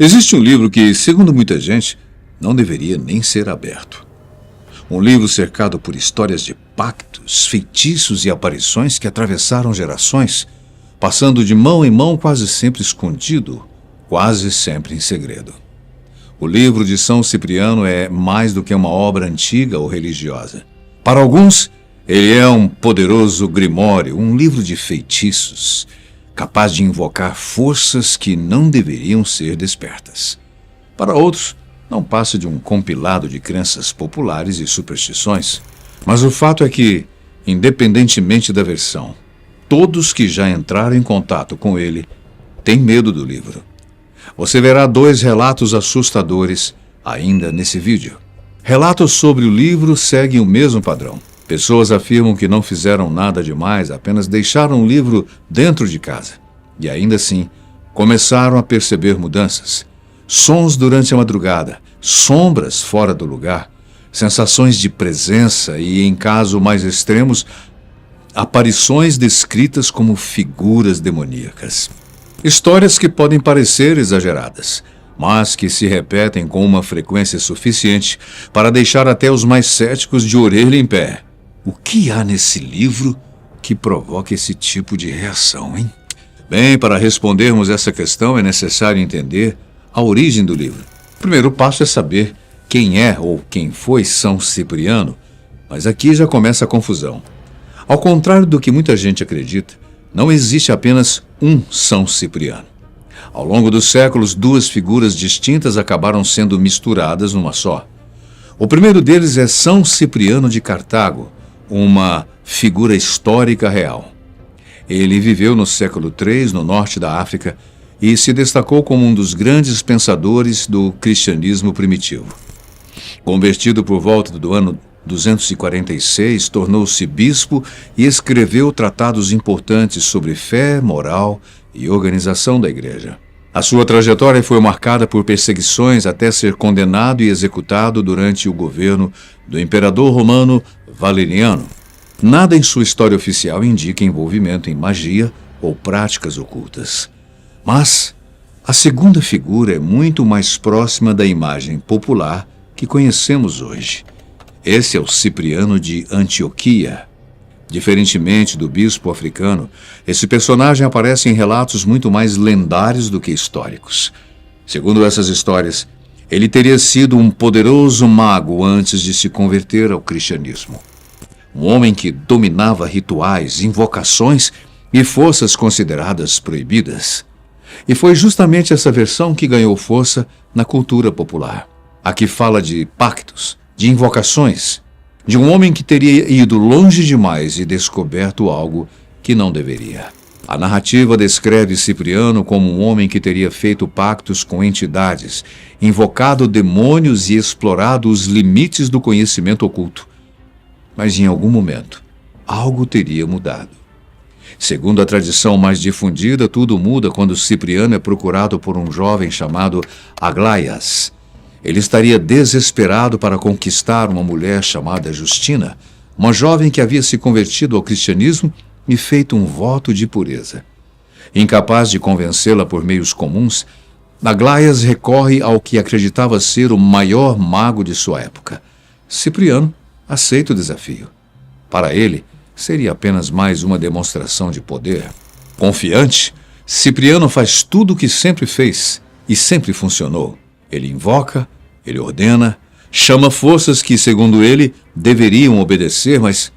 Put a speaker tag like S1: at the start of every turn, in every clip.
S1: Existe um livro que, segundo muita gente, não deveria nem ser aberto. Um livro cercado por histórias de pactos, feitiços e aparições que atravessaram gerações, passando de mão em mão, quase sempre escondido, quase sempre em segredo. O livro de São Cipriano é mais do que uma obra antiga ou religiosa. Para alguns, ele é um poderoso grimório, um livro de feitiços, capaz de invocar forças que não deveriam ser despertas. Para outros, não passa de um compilado de crenças populares e superstições. Mas o fato é que, independentemente da versão, todos que já entraram em contato com ele têm medo do livro. Você verá 2 relatos assustadores ainda nesse vídeo. Relatos sobre o livro seguem o mesmo padrão. Pessoas afirmam que não fizeram nada demais, apenas deixaram o livro dentro de casa. E ainda assim, começaram a perceber mudanças. Sons durante a madrugada, sombras fora do lugar, sensações de presença e, em casos mais extremos, aparições descritas como figuras demoníacas. Histórias que podem parecer exageradas, mas que se repetem com uma frequência suficiente para deixar até os mais céticos de orelha em pé. O que há nesse livro que provoca esse tipo de reação, hein? Bem, para respondermos essa questão é necessário entender a origem do livro. O primeiro passo é saber quem é ou quem foi São Cipriano, mas aqui já começa a confusão. Ao contrário do que muita gente acredita, não existe apenas um São Cipriano. Ao longo dos séculos, 2 figuras distintas acabaram sendo misturadas numa só. O primeiro deles é São Cipriano de Cartago, uma figura histórica real. Ele viveu no século III, no norte da África, e se destacou como um dos grandes pensadores do cristianismo primitivo. Convertido por volta do ano 246, tornou-se bispo e escreveu tratados importantes sobre fé, moral e organização da igreja. A sua trajetória foi marcada por perseguições até ser condenado e executado durante o governo do imperador romano Valeriano. Nada em sua história oficial indica envolvimento em magia ou práticas ocultas. Mas a segunda figura é muito mais próxima da imagem popular que conhecemos hoje. Esse é o Cipriano de Antioquia. Diferentemente do bispo africano, esse personagem aparece em relatos muito mais lendários do que históricos. Segundo essas histórias, ele teria sido um poderoso mago antes de se converter ao cristianismo. Um homem que dominava rituais, invocações e forças consideradas proibidas. E foi justamente essa versão que ganhou força na cultura popular. Aqui fala de pactos, de invocações, de um homem que teria ido longe demais e descoberto algo que não deveria. A narrativa descreve Cipriano como um homem que teria feito pactos com entidades, invocado demônios e explorado os limites do conhecimento oculto. Mas em algum momento, algo teria mudado. Segundo a tradição mais difundida, tudo muda quando Cipriano é procurado por um jovem chamado Aglaias. Ele estaria desesperado para conquistar uma mulher chamada Justina, uma jovem que havia se convertido ao cristianismo e feito um voto de pureza. Incapaz de convencê-la por meios comuns, Aglaias recorre ao que acreditava ser o maior mago de sua época. Cipriano aceita o desafio. Para ele, seria apenas mais uma demonstração de poder. Confiante, Cipriano faz tudo o que sempre fez e sempre funcionou. Ele invoca, ele ordena, chama forças que, segundo ele, deveriam obedecer, mas,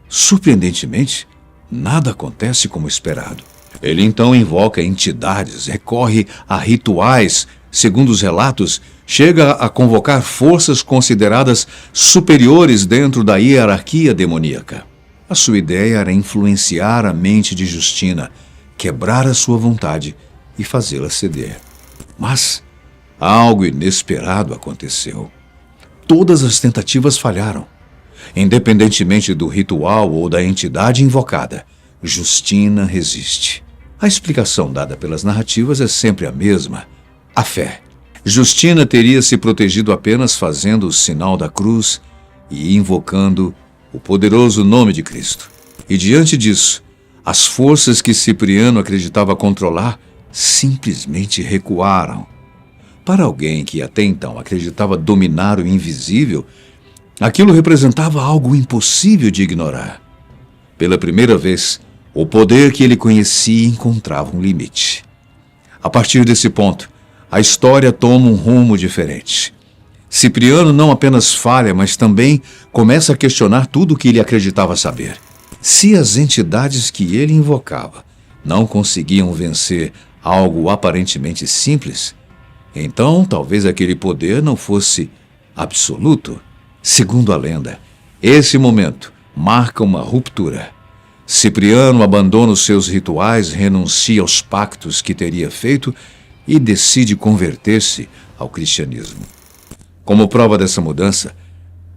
S1: surpreendentemente, nada acontece como esperado. Ele então invoca entidades, recorre a rituais. Segundo os relatos, chega a convocar forças consideradas superiores dentro da hierarquia demoníaca. A sua ideia era influenciar a mente de Justina, quebrar a sua vontade e fazê-la ceder. Mas algo inesperado aconteceu. Todas as tentativas falharam. Independentemente do ritual ou da entidade invocada, Justina resiste. A explicação dada pelas narrativas é sempre a mesma: a fé. Justina teria se protegido apenas fazendo o sinal da cruz e invocando o poderoso nome de Cristo. E diante disso, as forças que Cipriano acreditava controlar simplesmente recuaram. Para alguém que até então acreditava dominar o invisível, aquilo representava algo impossível de ignorar. Pela primeira vez, o poder que ele conhecia encontrava um limite. A partir desse ponto, a história toma um rumo diferente. Cipriano não apenas falha, mas também começa a questionar tudo o que ele acreditava saber. Se as entidades que ele invocava não conseguiam vencer algo aparentemente simples, então talvez aquele poder não fosse absoluto. Segundo a lenda, esse momento marca uma ruptura. Cipriano abandona os seus rituais, renuncia aos pactos que teria feito e decide converter-se ao cristianismo. Como prova dessa mudança,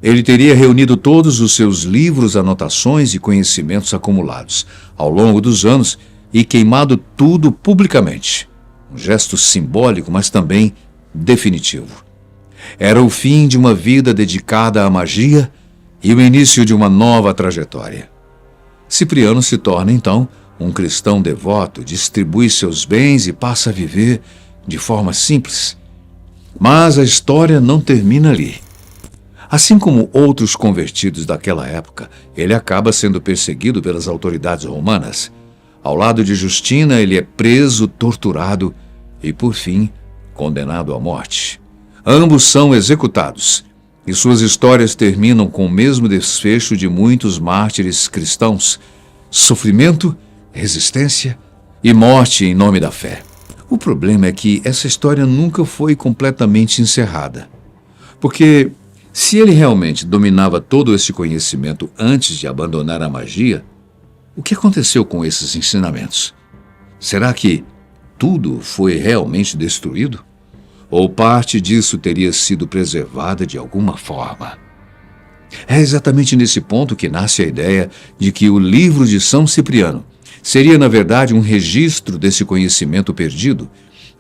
S1: ele teria reunido todos os seus livros, anotações e conhecimentos acumulados ao longo dos anos e queimado tudo publicamente. Um gesto simbólico, mas também definitivo. Era o fim de uma vida dedicada à magia e o início de uma nova trajetória. Cipriano se torna, então, um cristão devoto, distribui seus bens e passa a viver de forma simples. Mas a história não termina ali. Assim como outros convertidos daquela época, ele acaba sendo perseguido pelas autoridades romanas. Ao lado de Justina, ele é preso, torturado e, por fim, condenado à morte. Ambos são executados, e suas histórias terminam com o mesmo desfecho de muitos mártires cristãos: sofrimento, resistência e morte em nome da fé. O problema é que essa história nunca foi completamente encerrada. Porque, se ele realmente dominava todo esse conhecimento antes de abandonar a magia, o que aconteceu com esses ensinamentos? Será que tudo foi realmente destruído? Ou parte disso teria sido preservada de alguma forma? É exatamente nesse ponto que nasce a ideia de que o livro de São Cipriano seria, na verdade, um registro desse conhecimento perdido,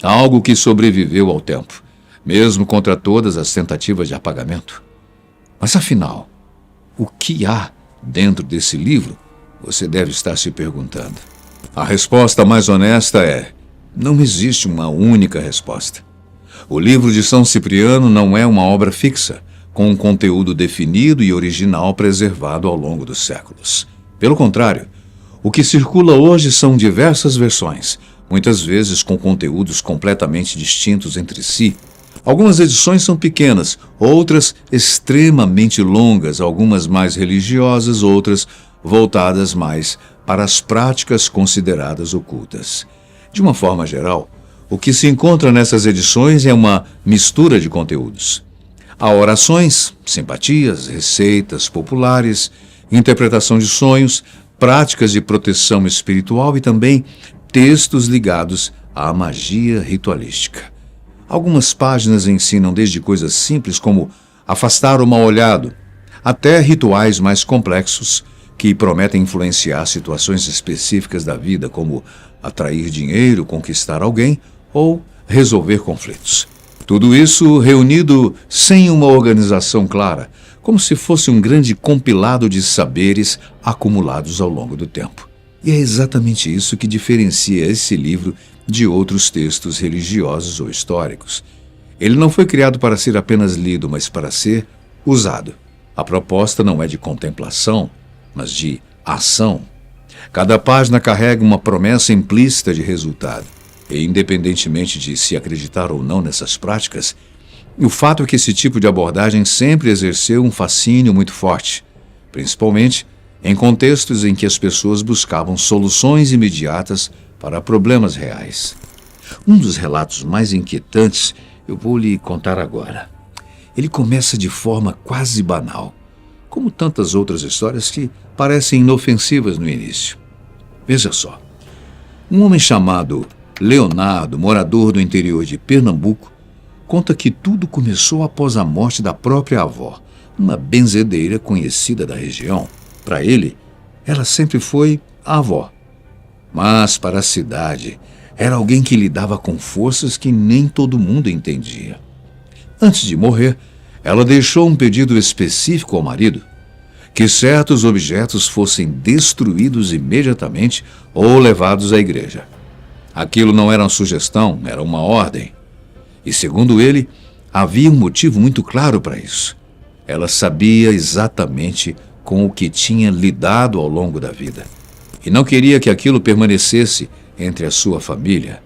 S1: algo que sobreviveu ao tempo, mesmo contra todas as tentativas de apagamento. Mas, afinal, o que há dentro desse livro? Você deve estar se perguntando. A resposta mais honesta é: não existe uma única resposta. O livro de São Cipriano não é uma obra fixa, com um conteúdo definido e original preservado ao longo dos séculos. Pelo contrário, o que circula hoje são diversas versões, muitas vezes com conteúdos completamente distintos entre si. Algumas edições são pequenas, outras extremamente longas, algumas mais religiosas, outras voltadas mais para as práticas consideradas ocultas. De uma forma geral, o que se encontra nessas edições é uma mistura de conteúdos. Há orações, simpatias, receitas populares, interpretação de sonhos, práticas de proteção espiritual e também textos ligados à magia ritualística. Algumas páginas ensinam desde coisas simples como afastar o mal-olhado, até rituais mais complexos que prometem influenciar situações específicas da vida, como atrair dinheiro, conquistar alguém ou resolver conflitos. Tudo isso reunido sem uma organização clara, como se fosse um grande compilado de saberes acumulados ao longo do tempo. E é exatamente isso que diferencia esse livro de outros textos religiosos ou históricos. Ele não foi criado para ser apenas lido, mas para ser usado. A proposta não é de contemplação, mas de ação. Cada página carrega uma promessa implícita de resultado. E, independentemente de se acreditar ou não nessas práticas, o fato é que esse tipo de abordagem sempre exerceu um fascínio muito forte, principalmente em contextos em que as pessoas buscavam soluções imediatas para problemas reais. Um dos relatos mais inquietantes eu vou lhe contar agora. Ele começa de forma quase banal, como tantas outras histórias que parecem inofensivas no início. Veja só. Um homem chamado Leonardo, morador do interior de Pernambuco, conta que tudo começou após a morte da própria avó, uma benzedeira conhecida da região. Para ele, ela sempre foi a avó. Mas para a cidade, era alguém que lidava com forças que nem todo mundo entendia. Antes de morrer, ela deixou um pedido específico ao marido: que certos objetos fossem destruídos imediatamente ou levados à igreja. Aquilo não era uma sugestão, era uma ordem. E, segundo ele, havia um motivo muito claro para isso. Ela sabia exatamente com o que tinha lidado ao longo da vida. E não queria que aquilo permanecesse entre a sua família.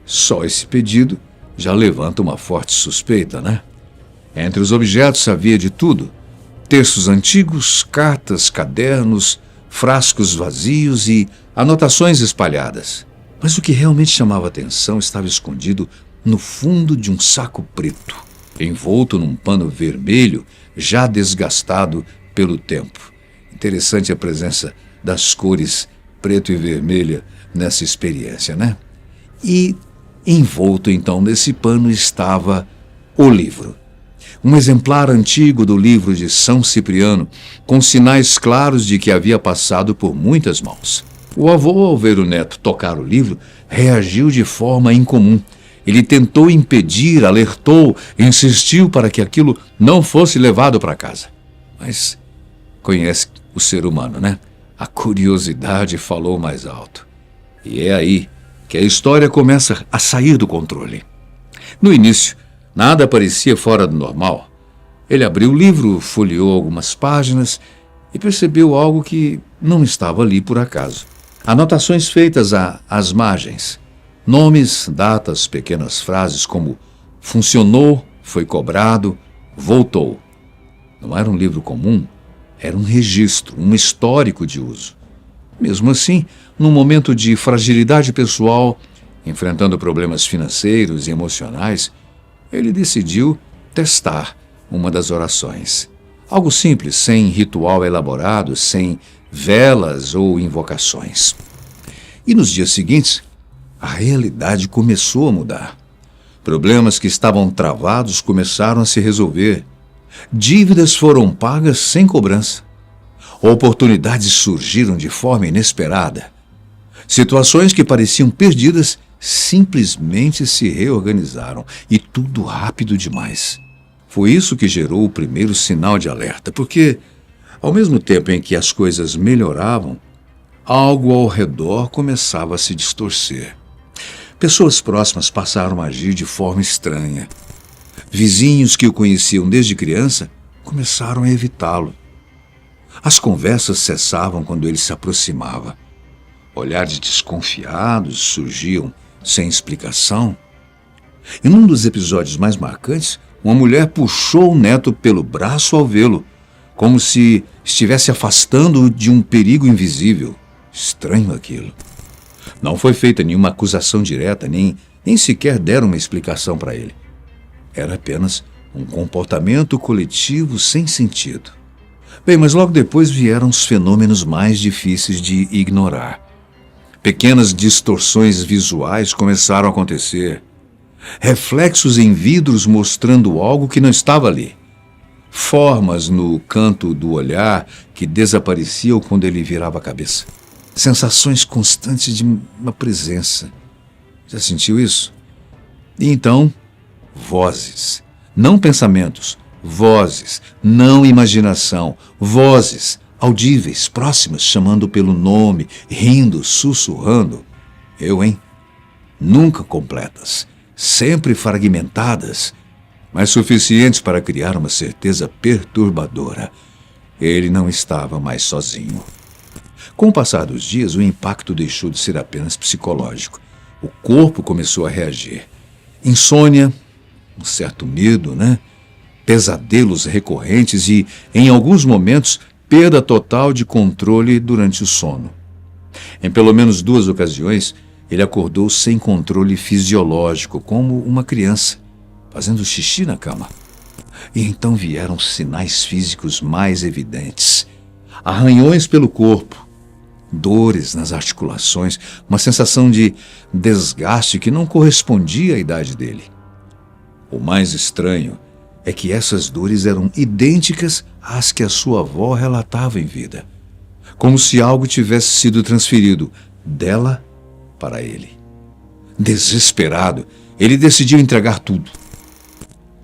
S1: Só esse pedido já levanta uma forte suspeita, né? Entre os objetos havia de tudo: textos antigos, cartas, cadernos, frascos vazios e anotações espalhadas. Mas o que realmente chamava atenção estava escondido no fundo de um saco preto, envolto num pano vermelho, já desgastado pelo tempo. Interessante a presença das cores preto e vermelha nessa experiência, né? E envolto então nesse pano estava o livro. Um exemplar antigo do livro de São Cipriano, com sinais claros de que havia passado por muitas mãos. O avô, ao ver o neto tocar o livro, reagiu de forma incomum. Ele tentou impedir, alertou, insistiu para que aquilo não fosse levado para casa. Mas conhece o ser humano, né? A curiosidade falou mais alto. E é aí que a história começa a sair do controle. No início, nada parecia fora do normal. Ele abriu o livro, folheou algumas páginas e percebeu algo que não estava ali por acaso. Anotações feitas às margens. Nomes, datas, pequenas frases como funcionou, foi cobrado, voltou. Não era um livro comum, era um registro, um histórico de uso. Mesmo assim, num momento de fragilidade pessoal, enfrentando problemas financeiros e emocionais, ele decidiu testar uma das orações. Algo simples, sem ritual elaborado, sem velas ou invocações. E nos dias seguintes, a realidade começou a mudar. Problemas que estavam travados começaram a se resolver. Dívidas foram pagas sem cobrança. Oportunidades surgiram de forma inesperada. Situações que pareciam perdidas simplesmente se reorganizaram, e tudo rápido demais. Foi isso que gerou o primeiro sinal de alerta, porque, ao mesmo tempo em que as coisas melhoravam, algo ao redor começava a se distorcer. Pessoas próximas passaram a agir de forma estranha. Vizinhos que o conheciam desde criança começaram a evitá-lo. As conversas cessavam quando ele se aproximava. Olhares desconfiados surgiam sem explicação. E num dos episódios mais marcantes, uma mulher puxou o neto pelo braço ao vê-lo, como se estivesse afastando-o de um perigo invisível. Estranho aquilo. Não foi feita nenhuma acusação direta, nem sequer deram uma explicação para ele. Era apenas um comportamento coletivo sem sentido. Bem, mas logo depois vieram os fenômenos mais difíceis de ignorar. Pequenas distorções visuais começaram a acontecer. Reflexos em vidros mostrando algo que não estava ali. Formas no canto do olhar que desapareciam quando ele virava a cabeça. Sensações constantes de uma presença. Já sentiu isso? E então, vozes. Não pensamentos, vozes. Não imaginação, vozes. Audíveis, próximas, chamando pelo nome, rindo, sussurrando. Eu, hein? Nunca completas, sempre fragmentadas, mas suficientes para criar uma certeza perturbadora. Ele não estava mais sozinho. Com o passar dos dias, o impacto deixou de ser apenas psicológico. O corpo começou a reagir. Insônia, um certo medo, né? Pesadelos recorrentes e, em alguns momentos, perda total de controle durante o sono. Em pelo menos 2 ocasiões, ele acordou sem controle fisiológico, como uma criança, fazendo xixi na cama. E então vieram sinais físicos mais evidentes. Arranhões pelo corpo, dores nas articulações, uma sensação de desgaste que não correspondia à idade dele. O mais estranho é que essas dores eram idênticas às que a sua avó relatava em vida, como se algo tivesse sido transferido dela para ele. Desesperado, ele decidiu entregar tudo.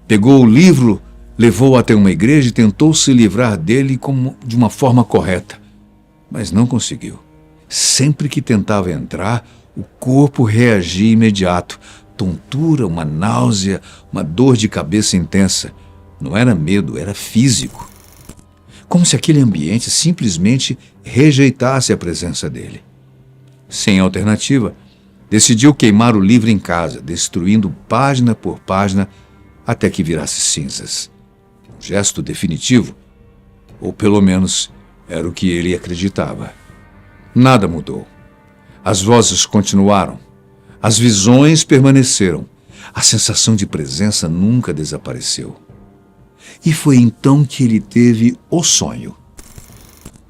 S1: Pegou o livro, levou-o até uma igreja e tentou se livrar dele de uma forma correta, mas não conseguiu. Sempre que tentava entrar, o corpo reagia imediato, tontura, uma náusea, uma dor de cabeça intensa. Não era medo, era físico. Como se aquele ambiente simplesmente rejeitasse a presença dele. Sem alternativa, decidiu queimar o livro em casa, destruindo página por página até que virasse cinzas. Um gesto definitivo, ou pelo menos era o que ele acreditava. Nada mudou. As vozes continuaram. As visões permaneceram. A sensação de presença nunca desapareceu. E foi então que ele teve o sonho.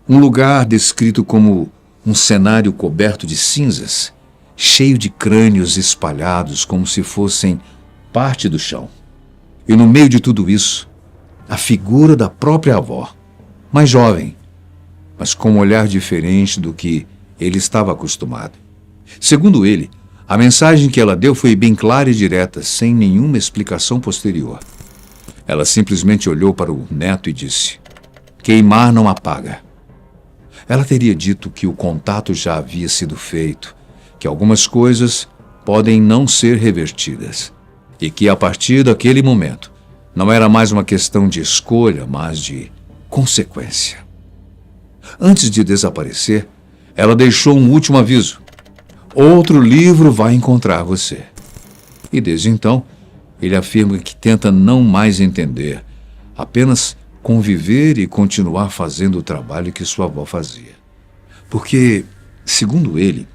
S1: Um lugar descrito como um cenário coberto de cinzas, cheio de crânios espalhados como se fossem parte do chão. E no meio de tudo isso, a figura da própria avó, mais jovem, mas com um olhar diferente do que ele estava acostumado. Segundo ele, a mensagem que ela deu foi bem clara e direta, sem nenhuma explicação posterior. Ela simplesmente olhou para o neto e disse: "Queimar não apaga." Ela teria dito que o contato já havia sido feito, que algumas coisas podem não ser revertidas, e que a partir daquele momento não era mais uma questão de escolha, mas de consequência. Antes de desaparecer, ela deixou um último aviso: "Outro livro vai encontrar você." E desde então, ele afirma que tenta não mais entender, apenas conviver e continuar fazendo o trabalho que sua avó fazia. Porque, segundo ele,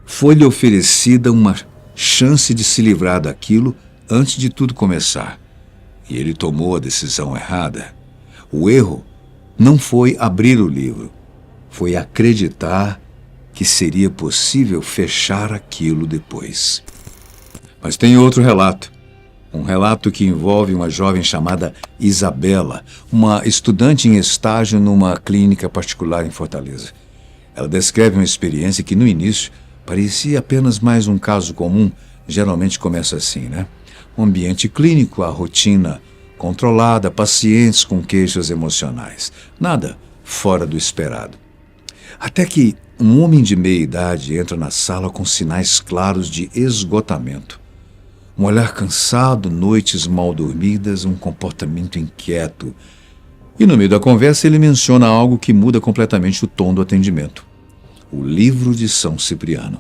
S1: foi-lhe oferecida uma chance de se livrar daquilo antes de tudo começar. E ele tomou a decisão errada. O erro não foi abrir o livro, foi acreditar que seria possível fechar aquilo depois. Mas tem outro relato. Um relato que envolve uma jovem chamada Isabela, uma estudante em estágio numa clínica particular em Fortaleza. Ela descreve uma experiência que, no início, parecia apenas mais um caso comum. Geralmente começa assim, né? Um ambiente clínico, a rotina controlada, pacientes com queixas emocionais. Nada fora do esperado. Até que um homem de meia idade entra na sala com sinais claros de esgotamento. Um olhar cansado, noites mal dormidas, um comportamento inquieto. E no meio da conversa ele menciona algo que muda completamente o tom do atendimento: o livro de São Cipriano.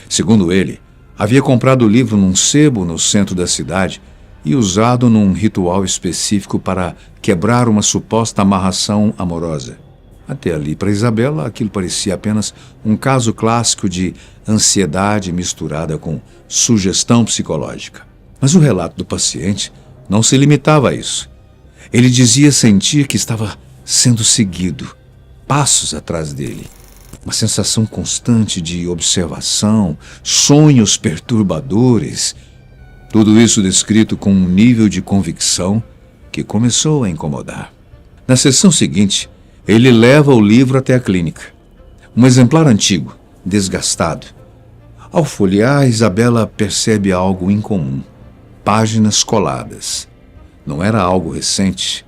S1: Segundo ele, havia comprado o livro num sebo no centro da cidade e usado num ritual específico para quebrar uma suposta amarração amorosa. Até ali, para Isabela, aquilo parecia apenas um caso clássico de ansiedade misturada com sugestão psicológica. Mas o relato do paciente não se limitava a isso. Ele dizia sentir que estava sendo seguido, passos atrás dele. Uma sensação constante de observação, sonhos perturbadores. Tudo isso descrito com um nível de convicção que começou a incomodar. Na sessão seguinte, ele leva o livro até a clínica. Um exemplar antigo, desgastado. Ao folhear, Isabela percebe algo incomum. Páginas coladas. Não era algo recente.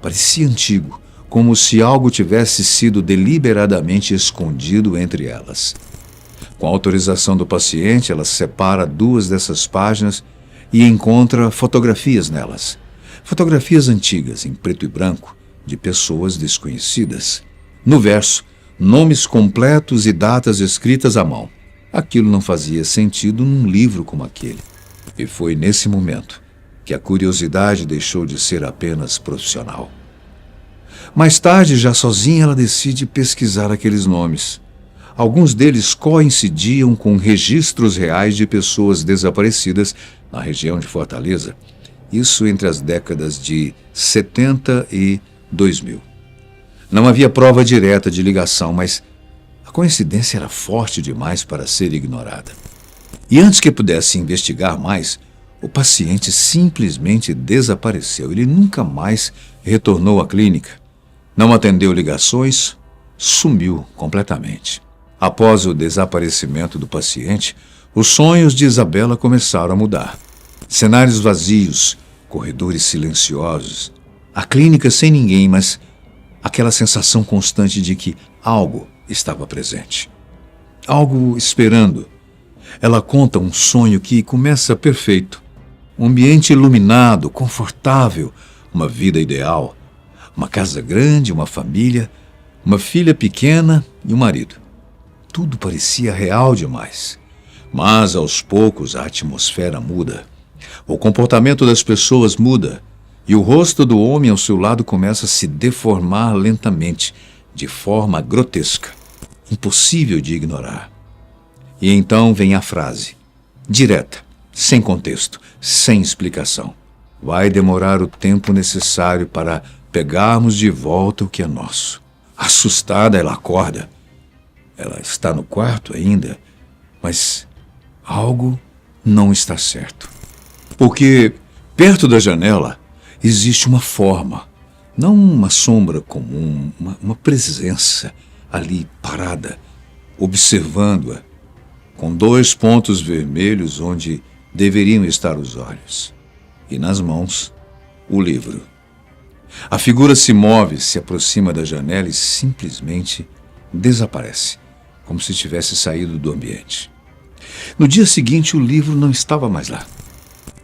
S1: Parecia antigo, como se algo tivesse sido deliberadamente escondido entre elas. Com a autorização do paciente, ela separa duas dessas páginas e encontra fotografias nelas. Fotografias antigas, em preto e branco, de pessoas desconhecidas. No verso, nomes completos e datas escritas à mão. Aquilo não fazia sentido num livro como aquele. E foi nesse momento que a curiosidade deixou de ser apenas profissional. Mais tarde, já sozinha, ela decide pesquisar aqueles nomes. Alguns deles coincidiam com registros reais de pessoas desaparecidas na região de Fortaleza. Isso entre as décadas de 70 e 2000. Não havia prova direta de ligação, mas a coincidência era forte demais para ser ignorada. E antes que pudesse investigar mais, o paciente simplesmente desapareceu. Ele nunca mais retornou à clínica. Não atendeu ligações, sumiu completamente. Após o desaparecimento do paciente, os sonhos de Isabela começaram a mudar. Cenários vazios, corredores silenciosos, a clínica sem ninguém, mas aquela sensação constante de que algo estava presente. Algo esperando. Ela conta um sonho que começa perfeito. Um ambiente iluminado, confortável, uma vida ideal, uma casa grande, uma família, uma filha pequena e um marido. Tudo parecia real demais. Mas, aos poucos, a atmosfera muda. O comportamento das pessoas muda. E o rosto do homem ao seu lado começa a se deformar lentamente, de forma grotesca, impossível de ignorar. E então vem a frase, direta, sem contexto, sem explicação. Vai demorar o tempo necessário para pegarmos de volta o que é nosso. Assustada, ela acorda. Ela está no quarto ainda, mas algo não está certo. Porque perto da janela existe uma forma, não uma sombra comum, uma presença ali parada, observando-a, com 2 pontos vermelhos onde deveriam estar os olhos. E nas mãos, o livro. A figura se move, se aproxima da janela e simplesmente desaparece, como se tivesse saído do ambiente. No dia seguinte, o livro não estava mais lá.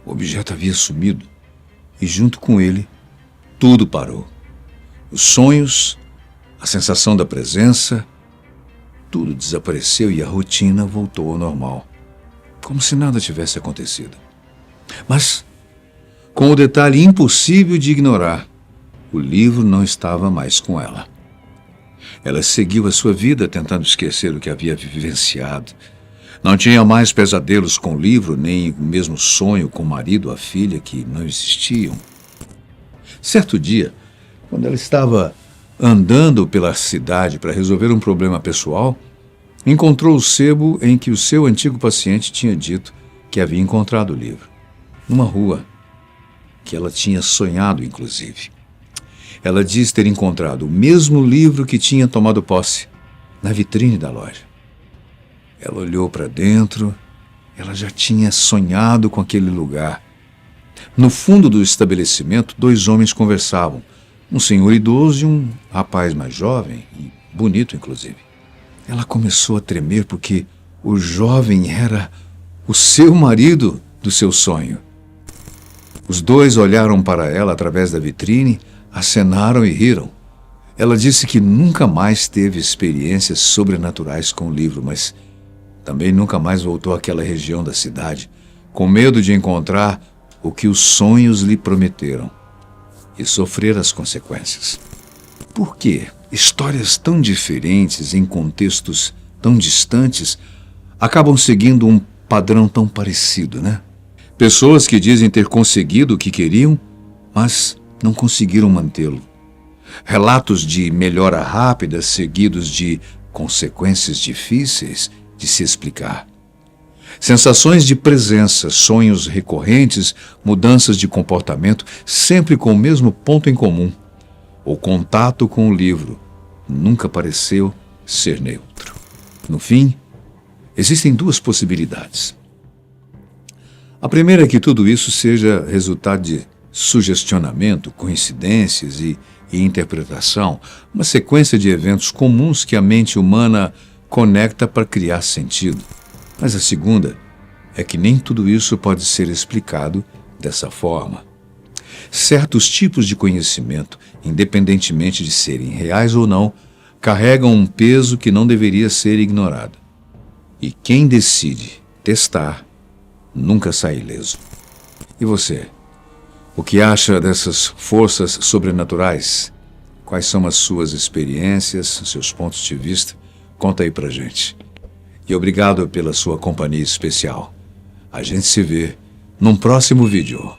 S1: O objeto havia sumido e, junto com ele, tudo parou. Os sonhos, a sensação da presença, tudo desapareceu e a rotina voltou ao normal, como se nada tivesse acontecido. Mas, com o detalhe impossível de ignorar, o livro não estava mais com ela. Ela seguiu a sua vida tentando esquecer o que havia vivenciado. Não tinha mais pesadelos com o livro, nem o mesmo sonho com o marido ou a filha que não existiam. Certo dia, quando ela estava andando pela cidade para resolver um problema pessoal, encontrou o sebo em que o seu antigo paciente tinha dito que havia encontrado o livro. Numa rua que ela tinha sonhado, inclusive. Ela diz ter encontrado o mesmo livro que tinha tomado posse na vitrine da loja. Ela olhou para dentro, ela já tinha sonhado com aquele lugar. No fundo do estabelecimento, 2 homens conversavam, um senhor idoso e um rapaz mais jovem, e bonito inclusive. Ela começou a tremer porque o jovem era o seu marido do seu sonho. Os 2 olharam para ela através da vitrine, acenaram e riram. Ela disse que nunca mais teve experiências sobrenaturais com o livro, mas também nunca mais voltou àquela região da cidade, com medo de encontrar o que os sonhos lhe prometeram e sofrer as consequências. Por que histórias tão diferentes em contextos tão distantes acabam seguindo um padrão tão parecido, né? Pessoas que dizem ter conseguido o que queriam, mas não conseguiram mantê-lo. Relatos de melhora rápida seguidos de consequências difíceis de se explicar. Sensações de presença, sonhos recorrentes, mudanças de comportamento, sempre com o mesmo ponto em comum. O contato com o livro nunca pareceu ser neutro. No fim, existem 2 possibilidades. A primeira é que tudo isso seja resultado de sugestionamento, coincidências e interpretação, uma sequência de eventos comuns que a mente humana conecta para criar sentido. Mas a segunda é que nem tudo isso pode ser explicado dessa forma. Certos tipos de conhecimento, independentemente de serem reais ou não, carregam um peso que não deveria ser ignorado. E quem decide testar nunca sai ileso. E você? O que acha dessas forças sobrenaturais? Quais são as suas experiências, seus pontos de vista? Conta aí pra gente. E obrigado pela sua companhia especial. A gente se vê num próximo vídeo.